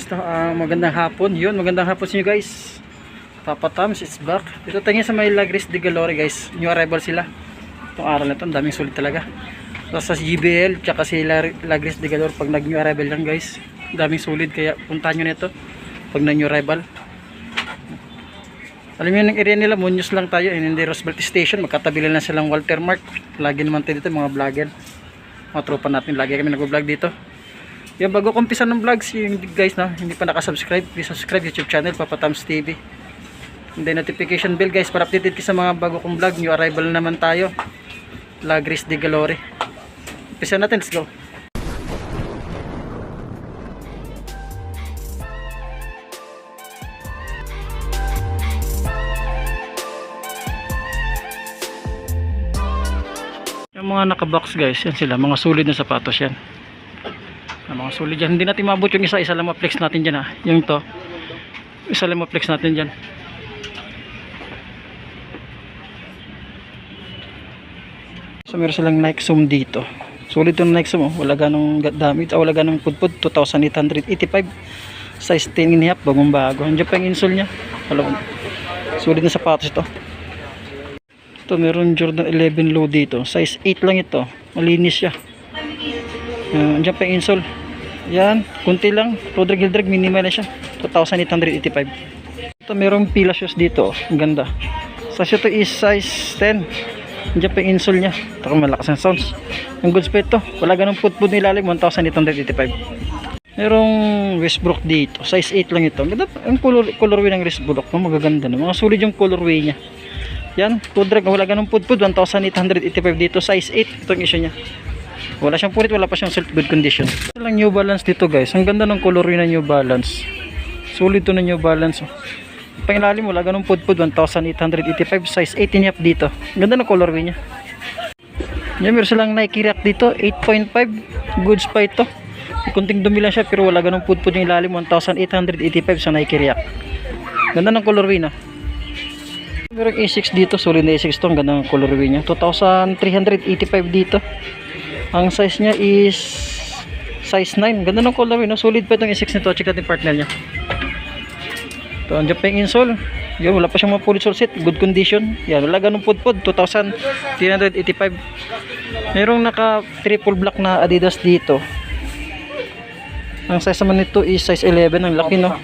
Kamusta? Magandang hapon. Yun, magandang hapon sa inyo guys. Papa Toms is back. Dito tayo sa may Lagris de Galore guys. New arrival sila. Itong araw na ito, ang daming sulit talaga. So, sa GBL, tsaka si Lagris de Galore, pag nag-new arrival lang guys, daming sulit. Kaya puntahan nyo nito pag nag-new arrival. Alam nyo yung area nila, Muñoz lang tayo. Hindi Roosevelt Station, magkatabi lang silang Walter Mark. Lagi naman tayo dito, mga vlogger. Mga tropa natin, lagi kami nag-vlog dito. Yung bago kumpisa ng vlogs, yung guys na hindi pa nakasubscribe, please subscribe YouTube channel Papa Toms TV. And then notification bell guys para updated ka sa mga bago kong vlog. New arrival naman tayo, Lagris de Galore. Umpisa natin, let's go. Yung mga nakabox guys, yan sila, mga solid na sapatos yan. Mga solid dyan, hindi natin mabot yung isa lang ma-flex natin dyan ha. Yung to, isa lang ma-flex natin dyan. So meron silang Nike Zoom dito. Solid yung Nike Zoom, wala ganong damage, wala ganong pudpud. 2,885 size 10.5, bagong bago. Andiyan pa yung insole nya. Solid na sapatos ito. Ito meron Jordan 11 low dito, size 8 lang ito, malinis siya. Andiyan pa yung insole. Yan, kunti lang. Rodriguez drag, minimal na siya. 2,885. Ito, merong pila shoes dito. Ang ganda. Size ito is size 10. Diyan pa yung insole nya. Ito, malakas ang sounds. Yung goods pa ito. Wala ganong putpud nilalim. 1,885. Merong Westbrook dito. Size 8 lang ito. Ang ganda. Ang colorway ng Westbrook. Magaganda na. Mga solid yung colorway nya. Yan, two drag. Wala ganong putpud. 1,885 dito. Size 8. Itong issue nya. Wala siyang punit, wala pa siyang good condition. Ito lang New Balance dito guys. Ang ganda ng colorway na New Balance. Solid to na New Balance. Pangilalim, wala ganong pudpud. 1,885 size 18.5 dito. Ang ganda ng colorway niya. Yan, meron silang Nike React dito. 8.5. Goods pa ito. Kunting dumi lang siya pero wala ganong pudpud yung ilalim. 1,885 sa Nike React. Ganda ng colorway na. Meron A6 dito. Solid na A6 to. Ang ganda ng colorway niya. 2,385 dito. Ang size niya is size 9. Ganda ng colorway, no? Solid pa itong A6 nito. Check natin partner niya. Ito, andyan pa yung insole. Yan, wala pa siyang mga polish set. Good condition. Yan, wala ganun pudpud. 2,385. Merong naka triple black na Adidas dito. Ang size naman nito is size 11. Ang laki, no?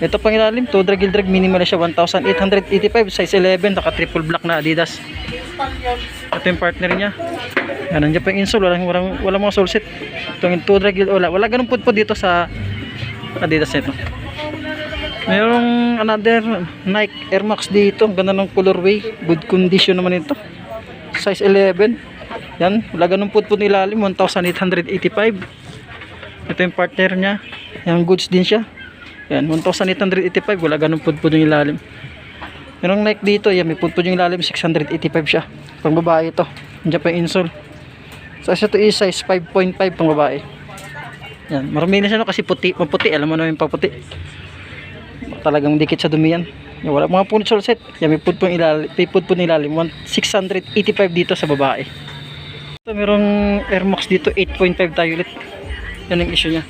Ito pang ilalim. To drag minimal siya. 1,885. Size 11. Naka triple black na Adidas. Ito yung partner niya. Yan, nandiyan pa yung insole, wala mga sole set. Itong two drag, wala ganun pudpud dito sa Adidas nito. Mayroong another Nike Air Max dito. Ang ganda ng colorway, good condition naman ito. Size 11. Yan, wala ganun pudpud ilalim. 1,885. Ito yung partner niya. Yan, goods din siya. Yan, 1,885. Wala ganun pudpud yung ilalim. Mayroong Nike dito. Yan, may pudpud yung ilalim. 685 siya. Pang babae ito. Nandiyan pa yung insole. Size ito is size 5.5 pang babae. Yan, marami na siya no kasi puti, maputi, alam mo na yung paputi. Talagang dikit sa dumi yan. Yan, wala mga punit set. Yan, may pudpud nilalim, 685 dito sa babae. Ito merong Air Max dito, 8.5 tayo ulit. Yan ang issue niya.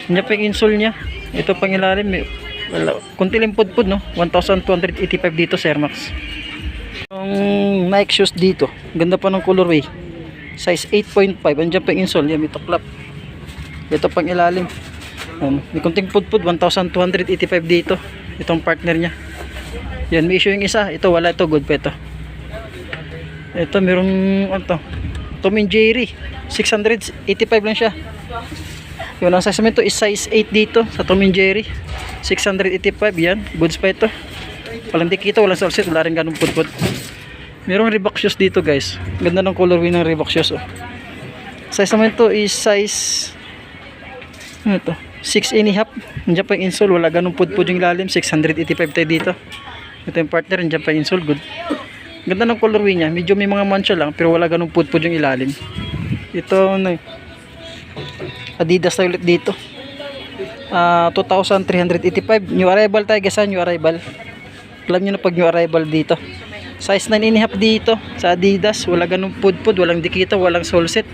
Yan pa yung insole niya. Ito pang ilalim, wala, kunti lang pudpud no. 1,285 dito sa Air Max. Yung Nike shoes dito, ganda pa ng colorway. Size 8.5, andyan pa yung insole, yan, may tuklap. Ito pang ilalim. May kunting pudpud, 1,285 dito. Itong partner niya. Yan, may issue yung isa. Ito, wala ito, good pa ito. Ito, merong, ano, Tom and Jerry. 685 lang siya. Yun, ang size naman ito is size 8 dito sa Tom and Jerry. 685, yan, goods pa ito. Walang dikita, walang solset, wala rin ganong pudpud. Merong Reebok shoes dito guys. Ganda ng colorway ng Reebok shoes. Oh. Size naman ito is size ano ito? 6.5. Nandiyan pa yung insole. Wala ganong pudpud yung ilalim. 685 tayo dito. Ito yung partner. Nandiyan pa yung insole. Good. Ganda ng colorway niya. Medyo may mga mancha lang. Pero wala ganong pudpud yung ilalim. Ito ano, Adidas tayo ulit dito. 2,385. New arrival tayo guys. New arrival. Alam nyo na pag new arrival dito. Size 9.5 dito sa Adidas. Wala ganung pudpud, walang dikita, walang sole set.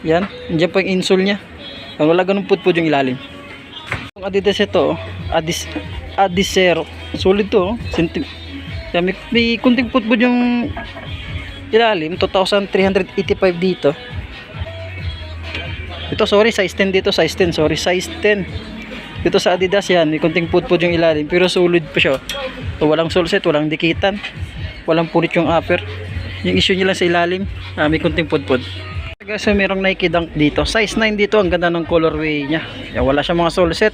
Yan, nandiyan pa yung insole nya. Wala ganung pudpud yung ilalim. Adidas ito, Adizero. Solid to, Yan, may kunting putpud yung ilalim, 2,385 dito. Ito, sorry, size 10 dito, size 10, sorry, size 10. Dito sa Adidas yan, may kunting putpud yung ilalim, pero solid pa siya. So, walang solset, walang dikitan, walang punit yung upper. Yung issue nila sa ilalim, may kunting putpud. Guys, so, merong Nike Dunk dito, size 9 dito, ang ganda ng colorway nya. Yan, wala siyang mga solset.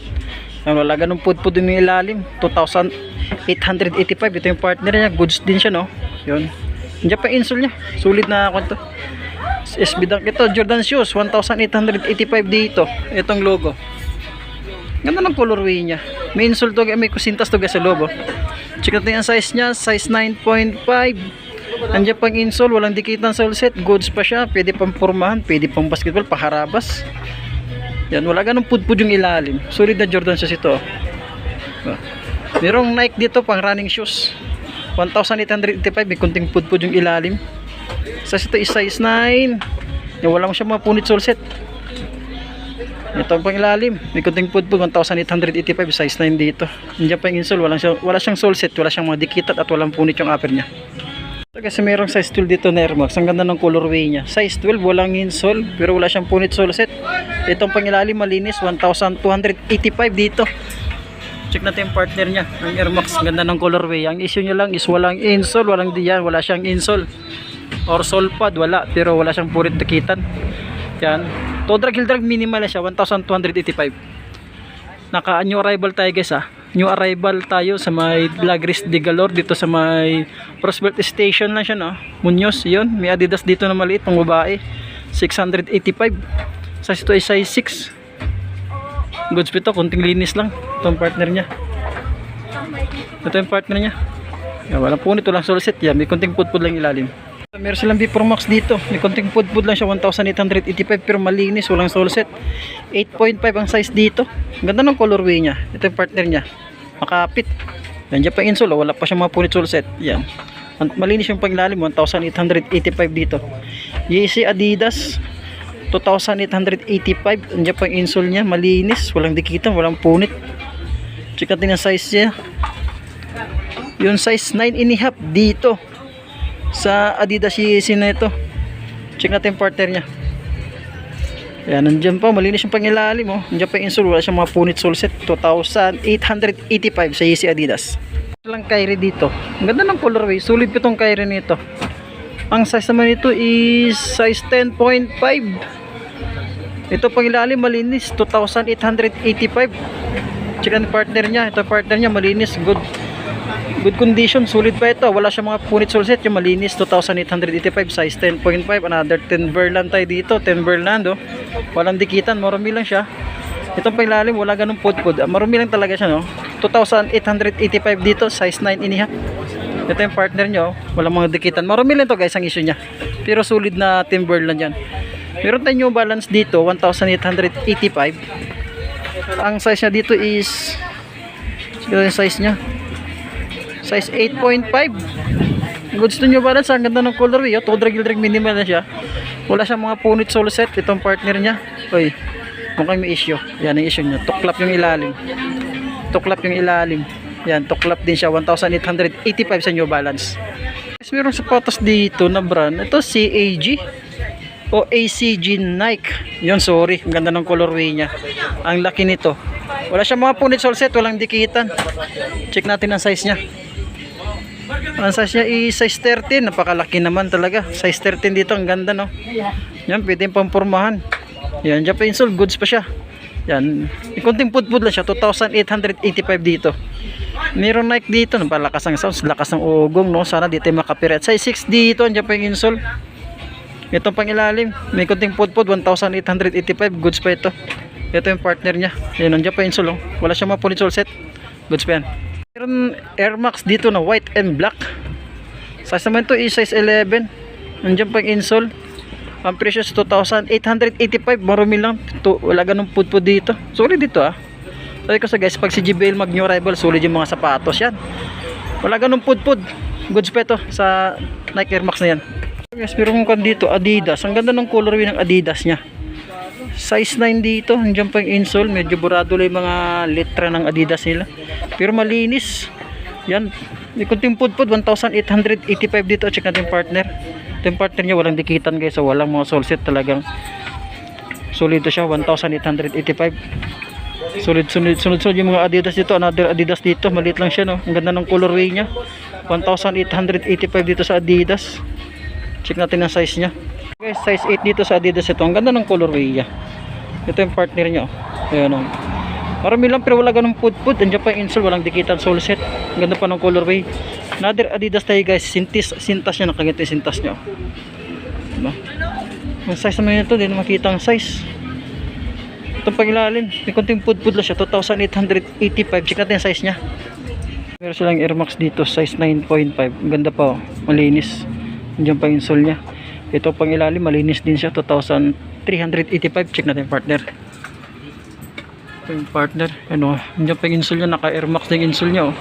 Yan, wala ganung putpud yung ilalim, 2,885. Ito yung partner niya, goods din siya, no? Yun. Diyan pa insole niya, solid na kwento. SB Dunk ito, Jordan shoes, 1,885 dito. Itong logo. Ganda ng colorway niya. May insole to, may kusintas to guys sa logo. Check natin ang size niya, size 9.5. Andiyan pang insole, walang dikitan sole set, goods pa siya, pwede pang pormahan, pwede pang basketball, paharabas. Yan, wala ganong pudpud yung ilalim. Solid na Jordan shoes ito. Merong Nike dito pang running shoes. 1,885, may kunting pudpud yung ilalim. Size ito is size 9. Yan, wala mo siya mga punit sole set. Ito ang pang ilalim, may kunting pudpud, 1,885, size 9 dito. Nandiyan pa yung insole, wala siyang sole set, wala siyang mga dikitat at walang punit yung upper niya. So kasi merong size 12 dito na Air Max, ang ganda ng colorway niya. Size 12, walang insole, pero wala siyang punit sole set. Itong pang ilalim, malinis, 1,285 dito. Check natin yung partner niya, ang Air Max, ganda ng colorway. Ang issue niya lang is walang insole, walang diyan, wala siyang insole or sole pad, wala, pero wala siyang punit dikitan. Yan. To drag minimal na siya, 1,285. Naka new arrival tayo guys New arrival tayo sa may Lagris de Galor dito sa may Roosevelt Station lang siya, no? Muñoz, yun. May Adidas dito na maliit pang babae. 685. Size ito ay size 6. Goods pa ito, kunting linis lang. Ito ang partner niya. Ito yung partner niya. Yan, walang punit, walang sole set. Yan, may kunting pudpud lang ilalim. Meron silang B Pro Max dito. May konting pudpud lang siya, 1,885, pero malinis, walang sole set. 8.5 ang size dito. Ang ganda ng colorway niya. Ito yung partner niya. Makapit. Nandiyan pa insole, wala pa siya mga punit sole set. Yan. Malinis yung panglalim, 1,885 dito. Yeezy Adidas 2,885. Nandiyan pa yung insole niya, malinis, walang dikitan, walang punit. Check natin ang size niya. Yung size 9.5 dito sa Adidas Yeezy na ito. Check natin yung partner niya. Ayan, nandiyan pa, malinis yung pangilalim, oh. Nandiyan pa yung insole, wala siyang mga punit sole set. 2,885 sa Yeezy Adidas. Lang Kyrie dito. Ang ganda ng colorway, sulit pa itong Kyrie nito. Ang size naman nito is size 10.5. Ito pangilalim, malinis, 2,885. Check natin yung partner niya. Ito partner niya, malinis, good condition, sulit pa ito, wala siyang mga punit sole set, yung malinis, 2,885, size 10.5, another 10 Verland tayo dito, 10 Verland, oh. Walang dikitan, marami lang siya. Itong panglalim, wala ganung pudpud, marami lang talaga siya, no? 2,885 dito, size 9.5. Ito yung partner nyo, walang mga dikitan, marami lang to guys ang issue nya, pero solid na 10 Verland yan. Meron tayong New Balance dito, 1,885. Ang size nya dito is, ito yung size nya, size 8.5. Goods to New Balance, ang ganda ng colorway, oh. To drag minimal na siya, wala siyang mga punit sole set. Itong partner niya, oy, mukhang may issue. Yan ang issue niya, tuklap yung ilalim, yan, tuklap din siya. 1,885 sa New Balance. Mayroong sapatos dito na brand, ito CAG o ACG Nike, yun, sorry, ang ganda ng colorway niya, ang laki nito, wala siyang mga punit sole set, walang dikitan. Check natin ang size niya. Ang size niya is size 13, napakalaki naman talaga. Size 13 dito, ang ganda, no? Yan, pwede yung pampormahan. Yan, dyan pa insole, goods pa siya. Yan, kunting pudpud lang siya, 2,885 dito. Meron Nike dito, napalakas ang sounds, lakas ng ugong, no? Sana dito yung makapiret. Size 6 dito, dyan pa yung insole. Itong pang ilalim, may kunting pudpud, 1,885, goods pa ito. Ito yung partner niya. Yan, dyan pa yung insole, oh. Wala siyang mga punit sole set, goods pa yan. Meron Air Max dito na white and black. Size naman ito is size 11. Nandiyan pa yung insole. Ang presyo is 2,885. Marumi lang. Wala ganun pudpud dito. Solid dito, Sabi ko sa guys, pag si JBL mag new arrival, solid yung mga sapatos yan. Wala ganun pudpud. Goods pa ito sa Nike Air Max na yan. Guys, meron kan dito Adidas. Ang ganda ng colorway ng Adidas niya. Size 9 dito. Nandiyan pa yung insole. Medyo burado lang yung mga letra ng Adidas nila. Pero malinis. Yan. May kunting pudpud. 1,885 dito. Check natin yung partner. Ito yung partner niya. Walang dikitan guys. So walang mga sole set. Talagang solid siya. 1,885. Sunod yung mga Adidas dito. Another Adidas dito. Maliit lang siya, no? Ang ganda ng colorway niya. 1,885 dito sa Adidas. Check natin ang size niya. Guys, size 8 dito sa Adidas ito. Ang ganda ng colorway niya. Ito yung partner niya. Ayan, oh. Marami lang pero wala ganung pudpud. Andiyan pa yung insole. Walang dikitan sole set. Ang ganda pa ng colorway. Another Adidas tayo guys. Sintas niya. Nakaganto yung sintas niya. Diba? Ang size naman nito. Hindi na makita ang size. Itong pangilalin, may konting pudpud lang siya, 2,885. Check natin yung size niya. Meron silang Air Max dito, size 9.5. Ang ganda pa, oh. Malinis. Nandiyan pa yung sole niya. Ito pangilalim, malinis din siya, 2,385. Check natin yung partner. Ito yung partner. Ano, nandiyan pa yung insole niya, naka Air Max din yung insole niya. Oh.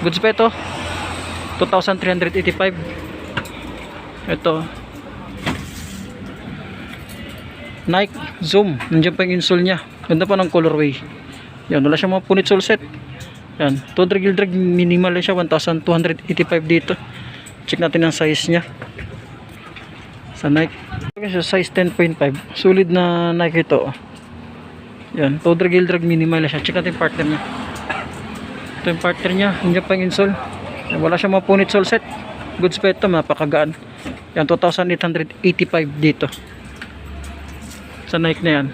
Goods pa ito, 2,385. Ito Nike Zoom, nandiyan pa yung insole nya. Ganda pa ng colorway. Yan, wala siya mga punit sole set. Yan, to drag minimal lang siya, 1,285 dito. Check natin ang size nya sa Nike. Size 10.5, solid na Nike ito. Yan, to drag minimal lang siya. Check natin yung partner nya. Ito yung partner nya, nandiyan pa yung insole. Yan, wala siya mga punit sole set. Goods pa ito, mapakagaan. Yan, 2,885 dito sa Nike na yan.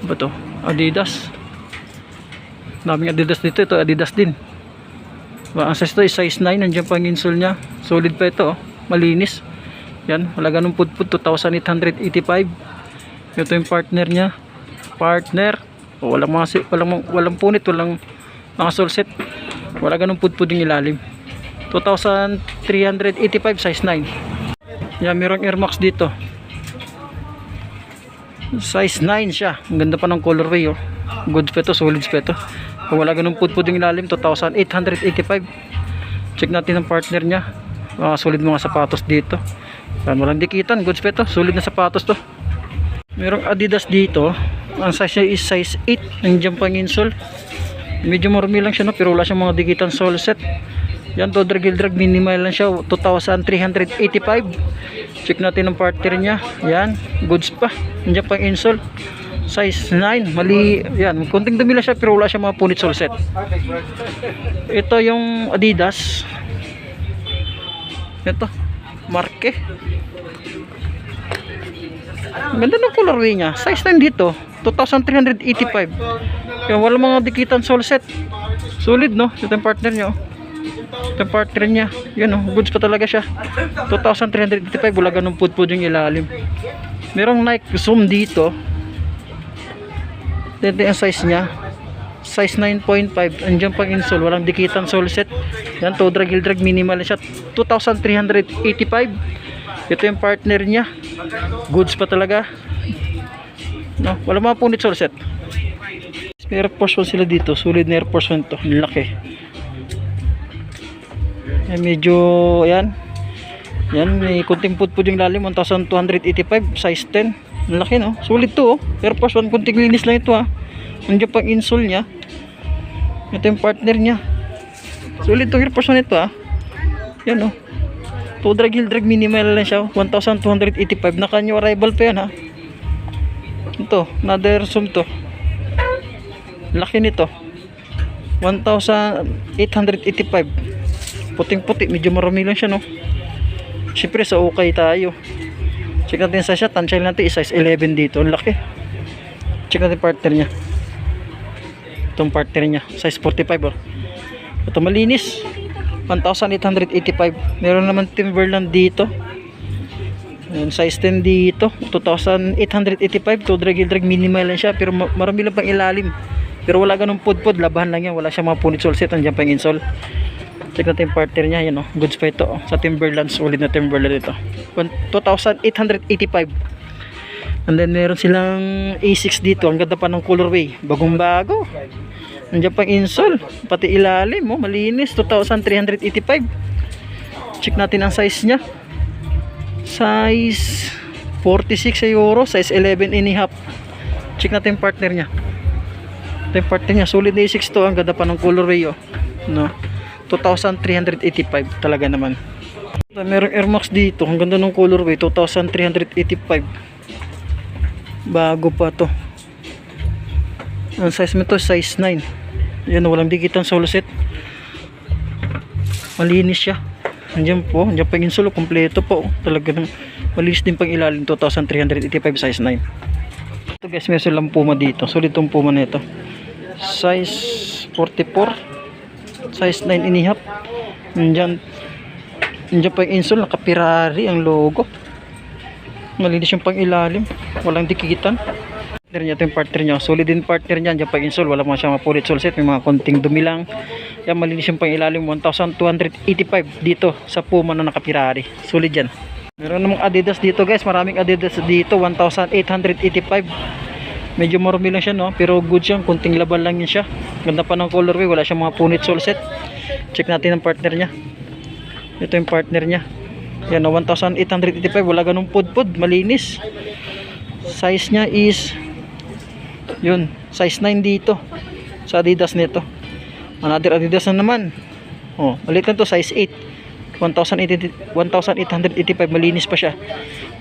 Ba to? Adidas. Daming Adidas dito. Ito Adidas din. Ang size to is size 9. Nandiyan pa ang insole nya. Solid pa ito. Oh. Malinis. Yan. Wala ganun pudpud. 2,885. Ito yung partner nya. Partner. Oh, walang punit. Walang mga sole set. Wala ganun pudpud yung ilalim. 2,385 size 9. Yan. Mayroong Air Max dito. Size 9 siya. Ang ganda pa ng colorway, oh. Goods pa ito, solids pa ito. Kung wala ganun pudpud yung ilalim, 2,885. Check natin ang partner nya. Solid mga sapatos dito. Yan, walang dikitan. Goods pa ito, solid na sapatos to. Merong Adidas dito. Ang size niya is size 8. Nandiyan pang insole. Medyo marumi lang siya, no? Pero wala siyang mga dikitan sole set. Yan, to drag minimal lang siya, 2,385. Check natin ang partner niya. Yan, goods pa. Nandiyan pang insole. Size 9. Mali, yan. Konting dumi lang siya pero wala siya mga punit sole set. Ito yung Adidas. Ito. Marke. Ganda ng colorway niya. Size 9 dito. 2,385. Yan, wala mga dikitan sole set. Solid, no? Ito yung partner niya, oh. Ito partner niya. Yan, oh, goods pa talaga siya. 2,385. Wala ganun pudpud yung ilalim. Merong Nike Zoom dito. Ito yung size niya. Size 9.5. Andiyan pang insole. Walang dikitan sole set. Yan, to drag minimal siya. 2,385. Ito yung partner niya. Goods pa talaga. No, wala mga punit sole set. Air Force 1 sila dito. Solid na Air Force 1 to. Laki. Yan, medyo yan. Yan, may kunting pudpud yung lalim, 1,285 size 10. Ang laki, no? Solid to, oh. Air Force 1, kunting linis lang ito, ah. Nandiyan pang insole nya. Ito yung partner nya. Solid to Air Force 1 ito, ah. Yan, oh. To drag minimal lang siya, 1,285. Naka new arrival pa yan, ha. Ito, another zoom to. Laki nito. 1,885. Puting-puti, medyo marami lang siya, no. Siyempre sa okay tayo. Check natin sa siya, tansya natin size 11 dito. Ang laki. Check natin partner niya. Itong partner niya, size 45, oh. Ito malinis. 1,885. Meron naman Timberland dito. Ayan, size 10 dito. 2,885. To drag minimal lang siya, pero marami lang pang ilalim. Pero wala ganung pudpud, labahan lang yan. Wala siya mga punit sole set, nandiyan pang insole. Check natin yung partner niya, yan, oh. Goods pa ito, oh. Sa Timberland, solid na Timberland ito. 2,885. And then meron silang A6 dito. Ang ganda pa ng colorway, bagong bago. Nandiyan pang insole, pati ilalim, oh, malinis. 2,385. Check natin ang size niya. Size 46 sa euro, size 11 and a half. Check natin yung partner niya. Ito yung partner niya, solid A6 to. Ang ganda pa ng colorway, oh. No? 2,385 talaga naman. Merong Air Max dito, ang ganda ng colorway, 2,385. Bago pa to. Ang size mo to, size 9. Yan, walang dikitan solo set. Malinis siya. Andiyan po, andiyan pa yung insole, kompleto po. Talaga nang malinis din pang ilalim, 2,385 size 9. Ito guys, may silang Puma dito. Solid itong Puma nito. Size 44, size 9 and a half. Andiyan pa yung insole, naka-Ferrari ang logo. Malinis yung pang ilalim, walang dikitan. Partner niya, ito yung partner niya. Solid din partner niya. Andiyan pa yung insole, wala mo siyang mapulit sole set. May mga konting dumi lang. Yan, malinis yung pang ilalim, 1,285 dito sa Puma na naka-Ferrari. Solid yan. Meron namang Adidas dito guys, maraming Adidas dito, 1,885. Medyo marumi lang siya, no? Pero good siya, kunting laban lang yun siya. Ganda pa ng colorway, wala siyang mga punit sole set. Check natin ang partner niya. Ito yung partner niya. Yan, 1,885, wala ganung pudpud, malinis. Size niya is yun, size 9 dito sa Adidas nito. Another Adidas na naman. Oh, balik na to, size 8. 1,885, malinis pa siya.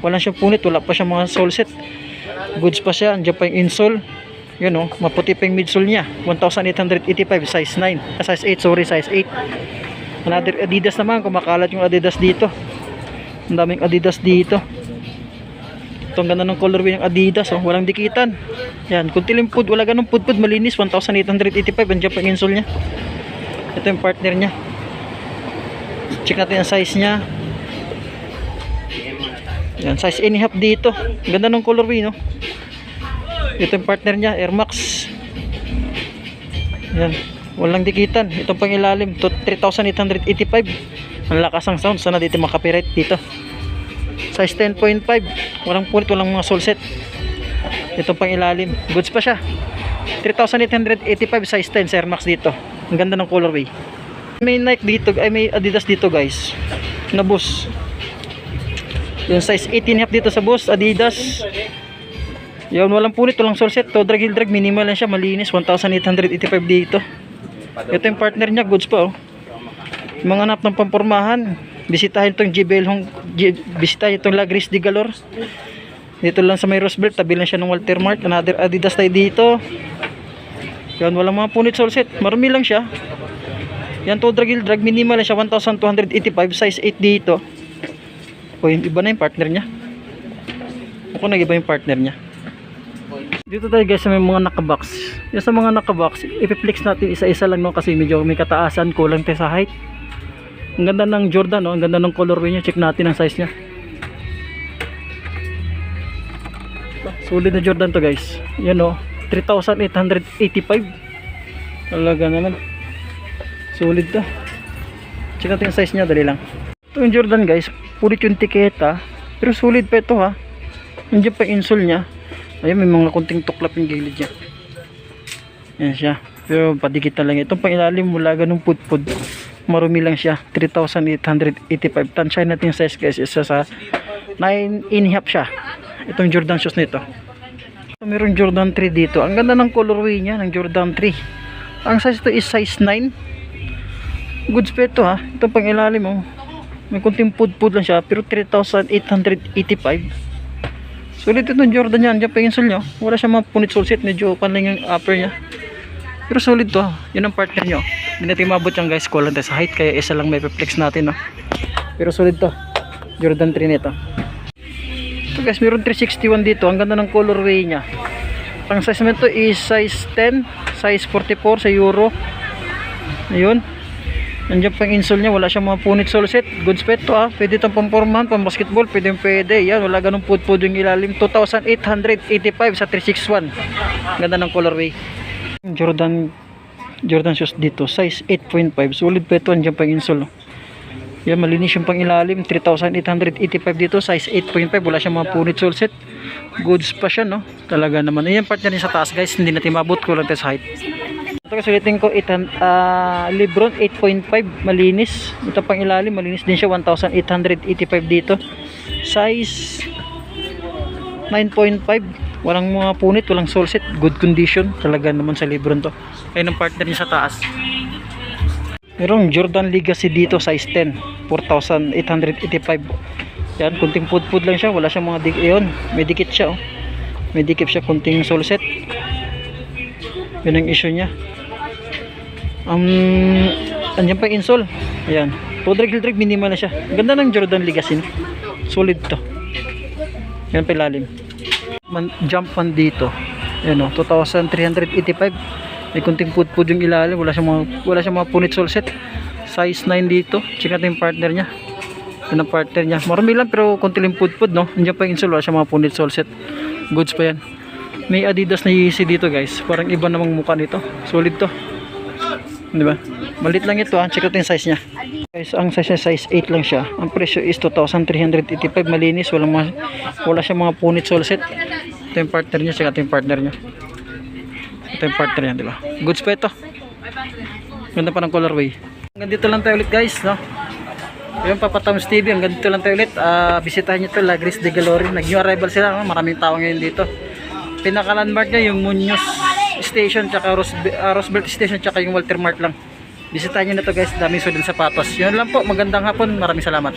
Wala siyang punit, wala pa siyang mga sole set. Goods pa siya, andiyan pa yung insole. Yun oh, maputi pa yung midsole niya. 1,885, size 9. Size 8, sorry, size 8. Another Adidas naman, kumakalat yung Adidas dito. Ang daming Adidas dito. Ito, ang ganda ng colorway ng Adidas, oh. Walang dikitan. Yan, kunti lang pud, wala ganong pudpud, malinis, 1,885, andiyan pa yung insole niya. Ito yung partner niya. Check natin ang size niya. Yan, size and a half dito. Ganda ng colorway, no? Ito yung partner niya, Air Max. Yan, walang dikitan. Itong pangilalim, 3,885. Ang lakas ng sound, sana dito makapiright dito. Size 10.5, walang punit, walang mga sole set. Itong pangilalim, goods pa siya. 3,885, size 10 sa Air Max dito. Ang ganda ng colorway. May Nike dito, ay may Adidas dito guys, na Boost. Yung size 18 half dito sa Boost, Adidas. Yun, walang punit, walang sole set. To drag, minimal lang siya, malinis, 1,885 dito. Ito yung partner niya, goods pa, oh. Mga hanap ng pampormahan, bisitahin itong bisitahin itong La Gris de Galor. Dito lang sa may Roosevelt, tabi lang siya ng Walter Mart. Another Adidas tayo dito. Yan, walang mga punit sole set, marumi lang siya. Yan, to drag, minimal lang siya, 1,285, size 8 dito. O, yung iba na yung partner niya. Ako, nag-iba yung partner niya. Dito tayo guys sa may mga nakabox. Yung sa mga nakabox, ipiplex natin isa-isa lang, no? Kasi medyo may kataasan, kulang tayo sa height. Ang ganda ng Jordan, no? Ang ganda ng colorway niya. Check natin ang size niya. Solid na Jordan to guys. Yan, no? 3,885. Talaga naman. Solid to. Check natin ang size niya, dali lang. Ito yung Jordan guys, pulit yung tiketa, pero solid pa ito, ha. Nandiyan pa insole niya. Ayun, may mga kunting tuklap yung gilid niya. Yan siya, pero padikit na lang. Itong pangilalim, wala ganung pudpud, marumi lang siya. 3,885. Tansyahin natin yung size guys, isa sa 9 and a half siya. Itong Jordan shoes nito. Meron Jordan 3 dito. Ang ganda ng colorway niya ng Jordan 3. Ang size ito is size 9. Goods pa ito, ha. Itong pangilalim, oh, may kunting pudpud lang siya, pero 3,885. Sulit itong Jordan yan. Diyan pa yung insole nyo, wala siya mga punit sole set, medyo panling yung upper nya, pero solid to, ha. Yun ang partner nyo. Hindi natin mabot yan guys, kulang tayo sa height, kaya isa lang may flex natin, no? Pero solid to, Jordan 3 nito. So guys, meron 361 dito. Ang ganda ng colorway nya. Ang size nito is size 10, size 44 sa euro. Ayun, nandiyan pang insole niya, wala siyang mga punit sole set. Goods pa ito, ha. Pwede itong pampormahan, pang basketball, pwede. Yan, wala ganun pud yung ilalim. 2,885 sa 361. Ganda ng colorway. Jordan shoes dito, size 8.5. Solid pa ito, nandiyan pang insole, oh. Yan, malinis yung pang ilalim. 3,885 dito, size 8.5. Wala siyang mga punit sole set. Goods pa siya, no? Talaga naman. Ayan, partner niya sa taas guys, hindi natin mabot, kulang tayo sa height. Ito kasi ulitin ko, Lebron 8.5, malinis. Ito pang ilalim, malinis din siya, 1,885 dito. Size 9.5. Walang mga punit, walang sole set, good condition talaga naman sa libro to. Ayun ang partner niya sa taas. Merong Jordan Legacy dito, size 10, 4,885. Yan, kunting pud lang siya, wala siyang mga yun, may dikit siya, oh. May dikit siya, kunting sole set. Yun ang issue niya. Andyan pa yung insole. Ayan, toe drag, heel drag, minimal na siya. Ganda ng Jordan Legacy, solid to. Yan pa ilalim. Jump man dito, ayan, oh, 2,385. May kunting pud yung ilalim, wala siyang mga punit sole set. Size 9 dito. Check natin yung partner niya. Yun ang partner niya. Marami lang pero konti lang pud, no? Nandiyan pa yung insole, wala siyang mga punit sole set. Goods pa yan. May Adidas na Yeezy dito, guys. Parang iba namang mukha nito. Solid to. Di ba? Malit lang ito, ha. Check natin yung size niya. Guys, ang size niya size 8 lang siya. Ang presyo is 2,385. Malinis, wala siyang mga punit sole set. Ito yung partner niya, check natin yung partner niya. Ito yung partner yan, di ba? Goods pa ito. Ganda pa ng colorway. Hanggang dito lang tayo ulit, guys, no? Yung Papa Tom's TV, hanggang dito lang tayo ulit. Bisitahin nyo ito, La Gris de Galori. Nag-new arrival sila, no? Maraming tao ngayon dito. Pinaka-landmark niya, yung Muñoz Station, tsaka Roosevelt Station, tsaka yung Walter Mart lang. Bisitahin nyo na ito, guys. Daming sudin sapatos. Yun lang po, magandang hapon. Maraming salamat.